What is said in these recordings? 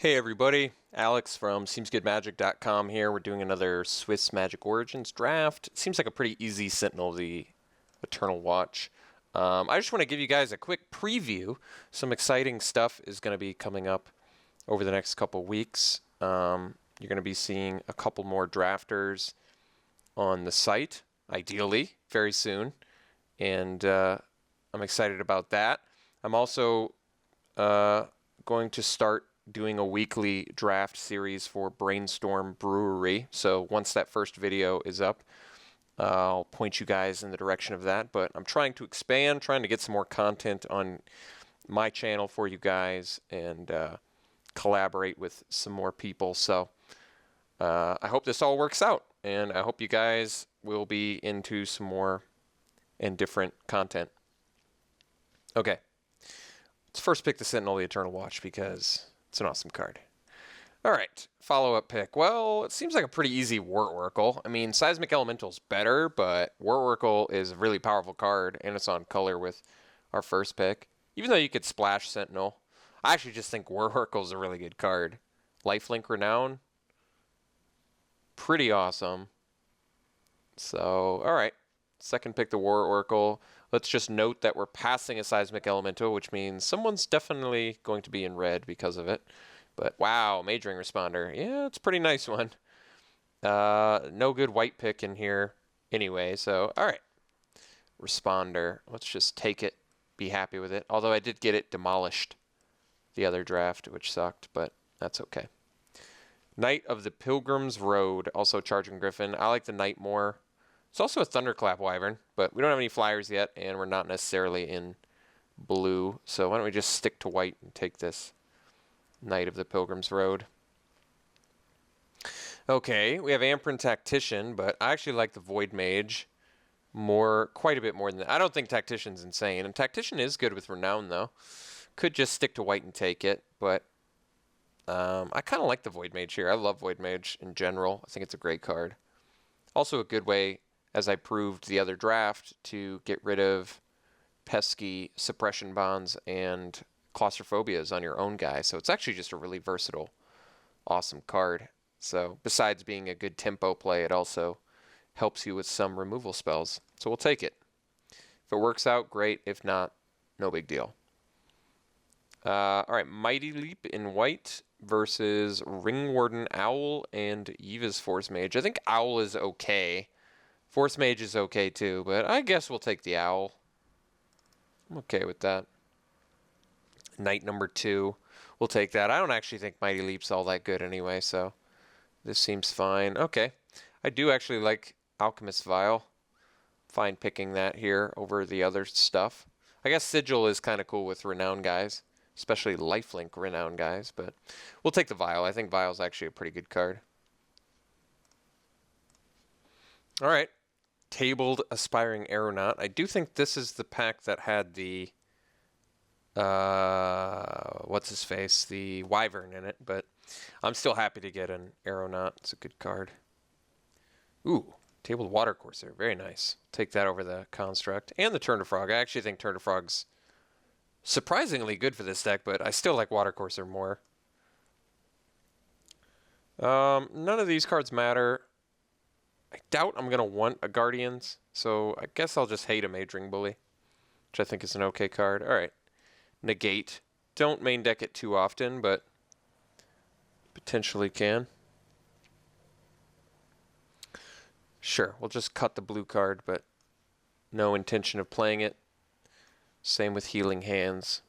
Hey everybody, Alex from SeemsGoodMagic.com here. We're doing another Swiss Magic Origins draft. Seems like a pretty easy Sentinel, the Eternal Watch. I just want to give you guys a quick preview. Some exciting stuff is going to be coming up over the next couple weeks. You're going to be seeing a couple more drafters on the site, ideally, very soon. And I'm excited about that. I'm also going to start doing a weekly draft series for Brainstorm Brewery. So once that first video is up, I'll point you guys in the direction of that. But I'm trying to expand, trying to get some more content on my channel for you guys and collaborate with some more people. So I hope this all works out, and I hope you guys will be into some more and different content. Okay, let's first pick the Sentinel, the Eternal Watch, because it's an awesome card. All right, follow-up pick. Well, it seems like a pretty easy Wartworkle. I mean, Seismic Elemental's better, but Wartworkle is a really powerful card, and it's on color with our first pick. Even though you could splash Sentinel, I actually just think Wartworkle's a really good card. Lifelink Renown, pretty awesome. So, all right, second pick the Wartworkle. Let's just note that we're passing a Seismic Elemental, which means someone's definitely going to be in red because of it. But wow, Majoring Responder. Yeah, it's a pretty nice one. No good white pick in here anyway, so all right. Responder. Let's just take it, be happy with it. Although I did get it demolished the other draft, which sucked, but that's okay. Knight of the Pilgrim's Road, also Charging Griffin. I like the Knight more. It's also a Thunderclap Wyvern, but we don't have any flyers yet, and we're not necessarily in blue. So why don't we just stick to white and take this Knight of the Pilgrim's Road. Okay, we have Amprint Tactician, but I actually like the Void Mage quite a bit more than that. I don't think Tactician's insane, and Tactician is good with Renown, though. Could just stick to white and take it, but I kind of like the Void Mage here. I love Void Mage in general. I think it's a great card. Also a good way, as I proved the other draft, to get rid of pesky suppression bonds and claustrophobias on your own guy. So it's actually just a really versatile, awesome card. So besides being a good tempo play, it also helps you with some removal spells. So we'll take it. If it works out, great. If not, no big deal. All right, Mighty Leap in white versus Ringwarden Owl and Eva's Force Mage. I think Owl is okay. Force Mage is okay too, but I guess we'll take the Owl. I'm okay with that. Knight number 2. We'll take that. I don't actually think Mighty Leap's all that good anyway, so this seems fine. Okay. I do actually like Alchemist Vial. Fine picking that here over the other stuff. I guess Sigil is kind of cool with Renown guys, especially Lifelink Renown guys, but we'll take the Vial. I think Vial's actually a pretty good card. All right. Tabled Aspiring Aeronaut. I do think this is the pack that had the what's his face, the Wyvern in it, but I'm still happy to get an Aeronaut. It's a good card. Ooh, Tabled Watercourser, very nice. Take that over the Construct and the Turn to Frog. I actually think Turn to Frog's surprisingly good for this deck, but I still like Watercourser more. None of these cards matter. I doubt I'm going to want a Guardians, so I guess I'll just hate a Majoring Bully, which I think is an okay card. All right. Negate. Don't main deck it too often, but potentially can. Sure, we'll just cut the blue card, but no intention of playing it. Same with Healing Hands.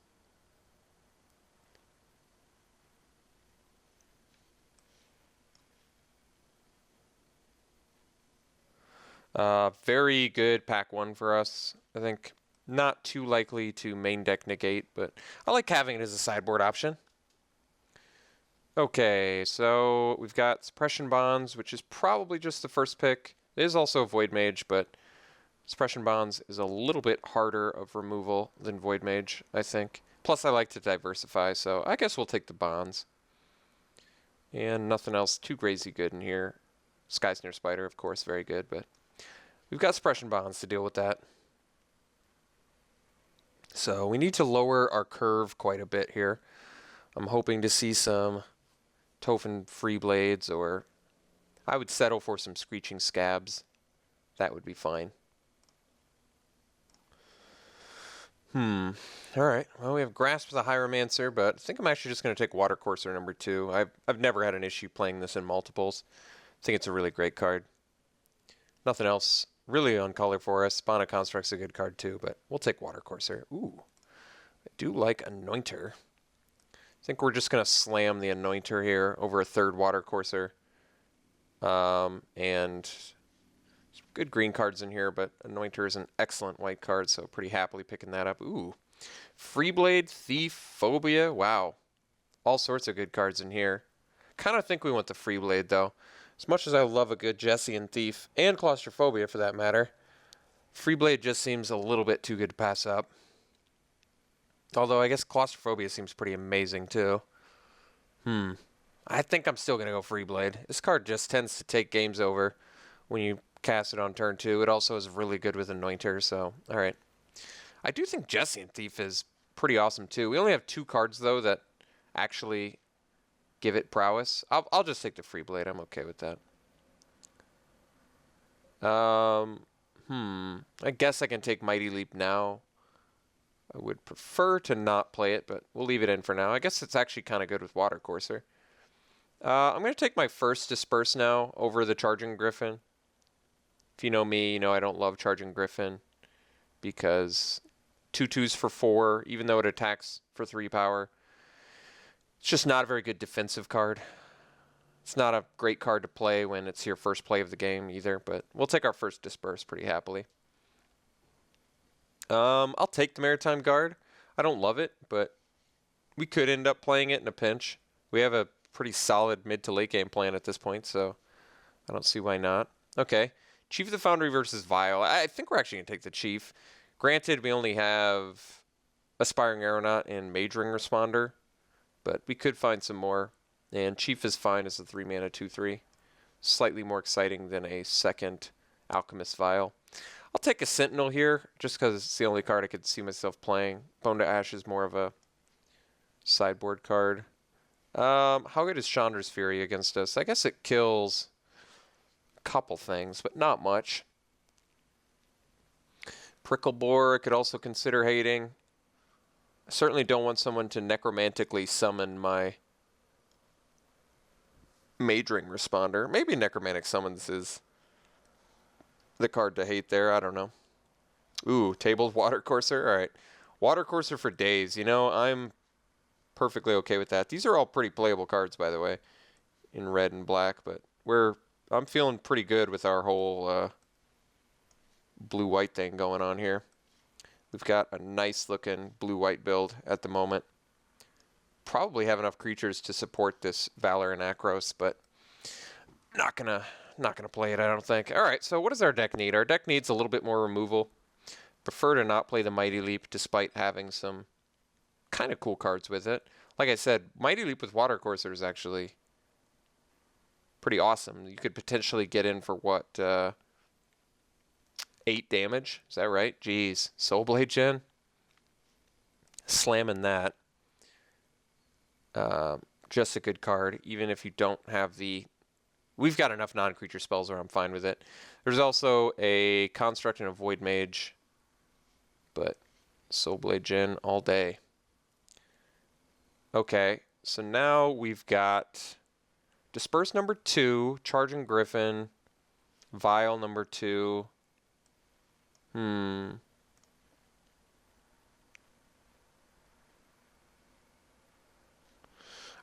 Very good pack 1 for us, I think. Not too likely to main deck negate, but I like having it as a sideboard option. Okay, so we've got Suppression Bonds, which is probably just the first pick. It is also Void Mage, but Suppression Bonds is a little bit harder of removal than Void Mage, I think. Plus, I like to diversify, so I guess we'll take the Bonds. And nothing else too crazy good in here. Sky Snare Spider, of course, very good, but we've got Suppression Bonds to deal with that. So we need to lower our curve quite a bit here. I'm hoping to see some Tophen Free Blades, or I would settle for some Screeching Scabs. That would be fine. All right. Well, we have Grasp of the Hieromancer, but I think I'm actually just going to take Watercourser number 2. I've never had an issue playing this in multiples. I think it's a really great card. Nothing else really on color for us. Spawn of Construct's a good card too, but we'll take Watercourser. Ooh, I do like Anointer. I think we're just going to slam the Anointer here over a third Watercourser. And some good green cards in here, but Anointer is an excellent white card, so pretty happily picking that up. Ooh, Freeblade, Thief, Phobia. Wow, all sorts of good cards in here. Kind of think we want the Freeblade though. As much as I love a good Jesse and Thief, and Claustrophobia for that matter, Freeblade just seems a little bit too good to pass up. Although I guess Claustrophobia seems pretty amazing too. I think I'm still going to go Freeblade. This card just tends to take games over when you cast it on turn 2. It also is really good with Anointer, so alright. I do think Jesse and Thief is pretty awesome too. We only have 2 cards though that actually give it prowess. I'll just take the Freeblade. I'm okay with that. I guess I can take Mighty Leap now. I would prefer to not play it, but we'll leave it in for now. I guess it's actually kind of good with Watercourser. I'm going to take my first Disperse now over the Charging Griffin. If you know me, you know I don't love Charging Griffin because 2/2s for 4, even though it attacks for 3 power. It's just not a very good defensive card. It's not a great card to play when it's your first play of the game either, but we'll take our first Disperse pretty happily. I'll take the Maritime Guard. I don't love it, but we could end up playing it in a pinch. We have a pretty solid mid to late game plan at this point, so I don't see why not. Okay, Chief of the Foundry versus Vial. I think we're actually going to take the Chief. Granted, we only have Aspiring Aeronaut and Mage Ring Responder, but we could find some more. And Chief is fine as a 3-mana 2/3. Slightly more exciting than a second Alchemist Vial. I'll take a Sentinel here, just because it's the only card I could see myself playing. Bone to Ash is more of a sideboard card. How good is Chandra's Fury against us? I guess it kills a couple things, but not much. Prickle Boar I could also consider hating. I certainly don't want someone to necromantically summon my Mage Ring Responder. Maybe Necromantic Summons is the card to hate there. I don't know. Ooh, tabled Watercourser. All right. Watercourser for days. You know, I'm perfectly okay with that. These are all pretty playable cards, by the way, in red and black, but I'm feeling pretty good with our whole blue-white thing going on here. We've got a nice-looking blue-white build at the moment. Probably have enough creatures to support this Valor and Akros, but not gonna play it, I don't think. All right, so what does our deck need? Our deck needs a little bit more removal. Prefer to not play the Mighty Leap despite having some kind of cool cards with it. Like I said, Mighty Leap with Watercourser is actually pretty awesome. You could potentially get in for what, 8 damage? Is that right? Jeez. Soulblade Gen? Slamming that. Just a good card, even if you don't have the... We've got enough non-creature spells where I'm fine with it. There's also a Construct and a Void Mage, but Soulblade Gen all day. Okay, so now we've got Disperse number 2, Charging Griffin, Vial number 2. I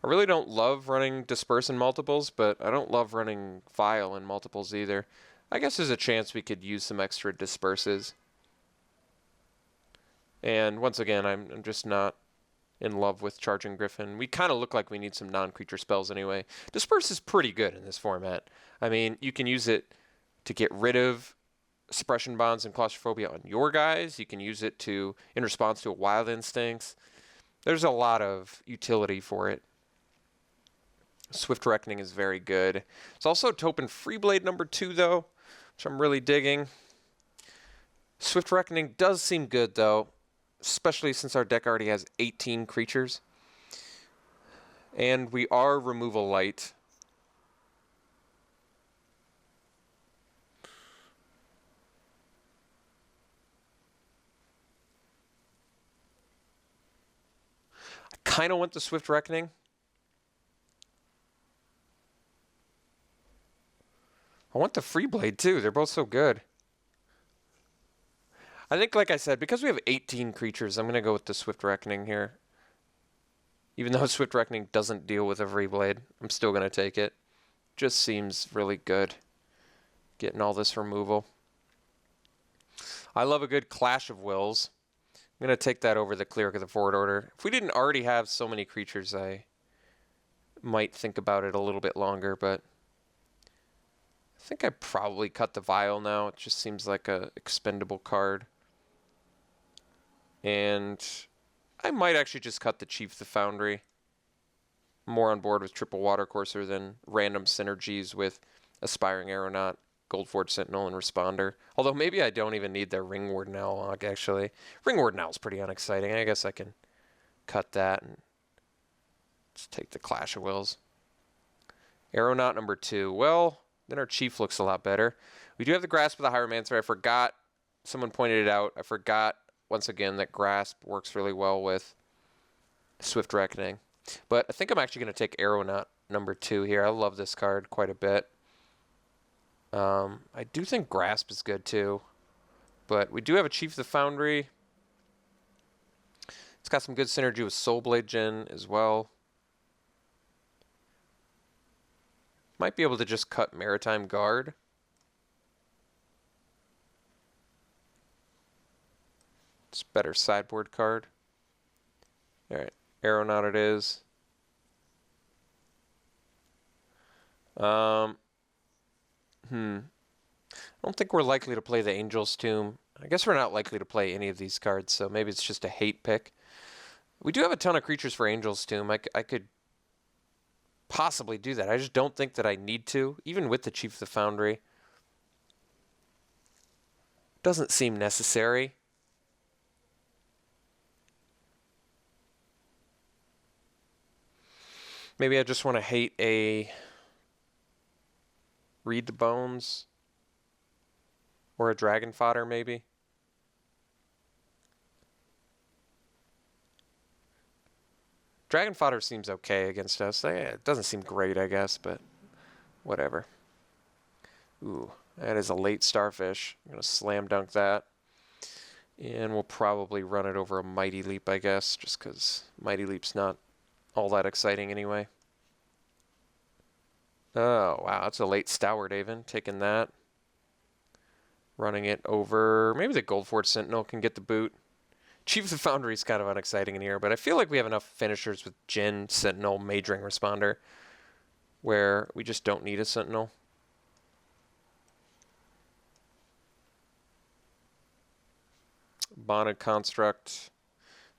really don't love running Disperse in multiples, but I don't love running Vial in multiples either. I guess there's a chance we could use some extra Disperses. And once again, I'm just not in love with Charging Griffin. We kind of look like we need some non-creature spells anyway. Disperse is pretty good in this format. I mean, you can use it to get rid of Suppression Bonds and Claustrophobia on your guys. You can use it in response to a Wild Instincts. There's a lot of utility for it. Swift Reckoning is very good. It's also Tophen Freeblade number 2, though, which I'm really digging. Swift Reckoning does seem good, though, especially since our deck already has 18 creatures. And we are removal light. I kind of want the Swift Reckoning. I want the Free Blade too. They're both so good. I think, like I said, because we have 18 creatures, I'm going to go with the Swift Reckoning here. Even though Swift Reckoning doesn't deal with a Free Blade, I'm still going to take it. Just seems really good. Getting all this removal. I love a good Clash of Wills. I'm going to take that over the Cleric of the Forward Order. If we didn't already have so many creatures, I might think about it a little bit longer, but I think I probably cut the Vial now. It just seems like a expendable card. And I might actually just cut the Chief the Foundry. I'm more on board with triple Watercourser than random synergies with Aspiring Aeronaut, Goldforge Sentinel, and Responder. Although maybe I don't even need their Ringwarden Owl log, actually. Ringwarden Owl's pretty unexciting. I guess I can cut that and just take the Clash of Wills. Aeronaut number 2. Well, then our Chief looks a lot better. We do have the Grasp of the Hieromancer. I forgot. Someone pointed it out. I forgot, once again, that Grasp works really well with Swift Reckoning. But I think I'm actually going to take Aeronaut number 2 here. I love this card quite a bit. I do think Grasp is good too. But we do have a Chief of the Foundry. It's got some good synergy with Soulblade Djinn as well. Might be able to just cut Maritime Guard. It's a better sideboard card. Alright, Aeronaut it is. I don't think we're likely to play the Angel's Tomb. I guess we're not likely to play any of these cards, so maybe it's just a hate pick. We do have a ton of creatures for Angel's Tomb. I could possibly do that. I just don't think that I need to, even with the Chief of the Foundry. Doesn't seem necessary. Maybe I just want to hate a Read the Bones or a Dragon Fodder, maybe. Dragon Fodder seems okay against us. It doesn't seem great, I guess, but whatever. Ooh, that is a late Starfish. I'm going to slam dunk that. And we'll probably run it over a Mighty Leap, I guess, just because Mighty Leap's not all that exciting anyway. Oh, wow, that's a late Stoward Haven. Taking that. Running it over. Maybe the Goldforge Sentinel can get the boot. Chief of the Foundry is kind of unexciting in here, but I feel like we have enough finishers with Djinn, Sentinel, Mage Ring Responder, where we just don't need a Sentinel. Bonded Construct.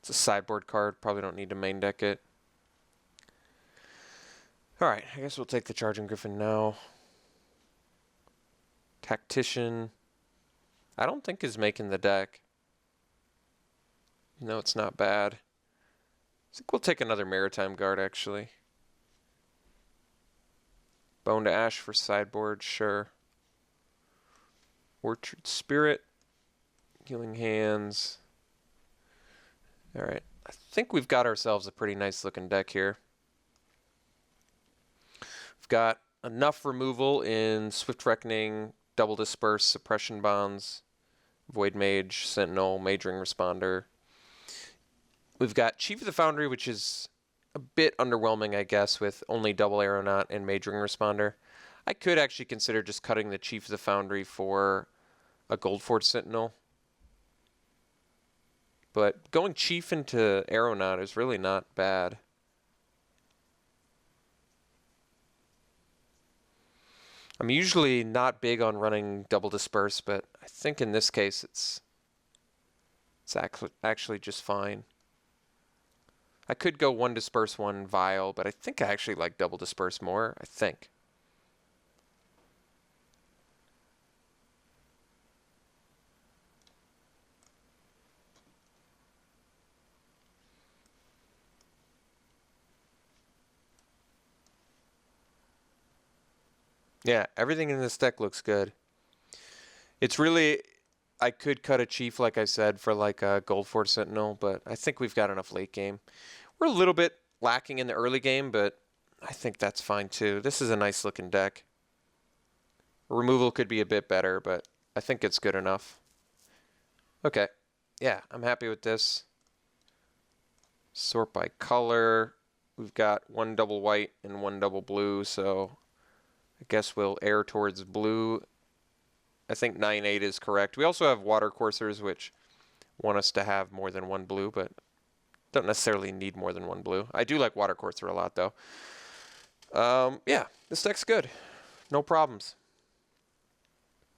It's a sideboard card. Probably don't need to main deck it. Alright, I guess we'll take the Charging Griffin now. Tactician. I don't think is making the deck. No, it's not bad. I think we'll take another Maritime Guard, actually. Bone to Ash for sideboard, sure. Orchard Spirit. Healing Hands. Alright, I think we've got ourselves a pretty nice looking deck here. We've got enough removal in Swift Reckoning, Double Disperse, Suppression Bonds, Void Mage, Sentinel, Mage Ring Responder. We've got Chief of the Foundry, which is a bit underwhelming, I guess, with only double Aeronaut and Mage Ring Responder. I could actually consider just cutting the Chief of the Foundry for a Goldforge Sentinel. But going Chief into Aeronaut is really not bad. I'm usually not big on running Double Disperse, but I think in this case it's actually just fine. I could go 1 Disperse, 1 Vial, but I think I actually like Double Disperse more, I think. Yeah, everything in this deck looks good. It's really, I could cut a Chief, like I said, for like a Gold Force Sentinel, but I think we've got enough late game. We're a little bit lacking in the early game, but I think that's fine too. This is a nice looking deck. Removal could be a bit better, but I think it's good enough. Okay. Yeah, I'm happy with this. Sort by color. We've got one double white and one double blue, so I guess we'll err towards blue. I think 9-8 is correct. We also have water coursers, which want us to have more than one blue, but don't necessarily need more than one blue. I do like water courser a lot, though. Yeah, this deck's good. No problems.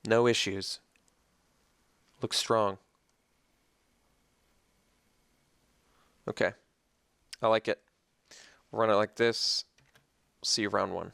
No issues. Looks strong. Okay. I like it. We'll run it like this. See you round one.